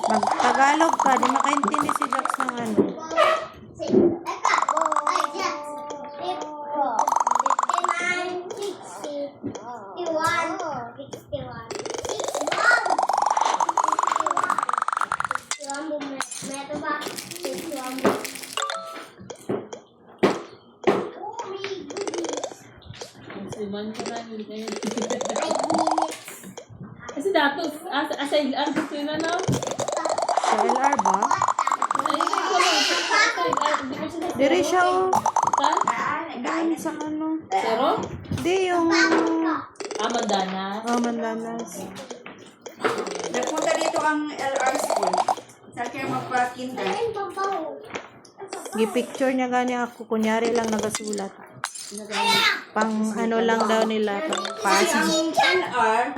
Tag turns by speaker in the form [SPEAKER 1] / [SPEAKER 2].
[SPEAKER 1] Mag-Tagalog ka, di makaintindi si Jax ng ano.
[SPEAKER 2] Kasi datos, asa ilan gusto yun ano?
[SPEAKER 1] Sa LR ba? Dire siya oh. Doon sa ano.
[SPEAKER 2] Pero?
[SPEAKER 1] Di yung...
[SPEAKER 2] Mandanas.
[SPEAKER 1] Oh, Mandanas.
[SPEAKER 3] Nagpunta dito ang LR school. Saan kayo magpa-kinder?
[SPEAKER 1] Gi-picture niya gani ako. Kunyari lang nagasulat. Pang ano lang daw nila. Pang
[SPEAKER 3] Kasi
[SPEAKER 1] passing.
[SPEAKER 3] ang LR,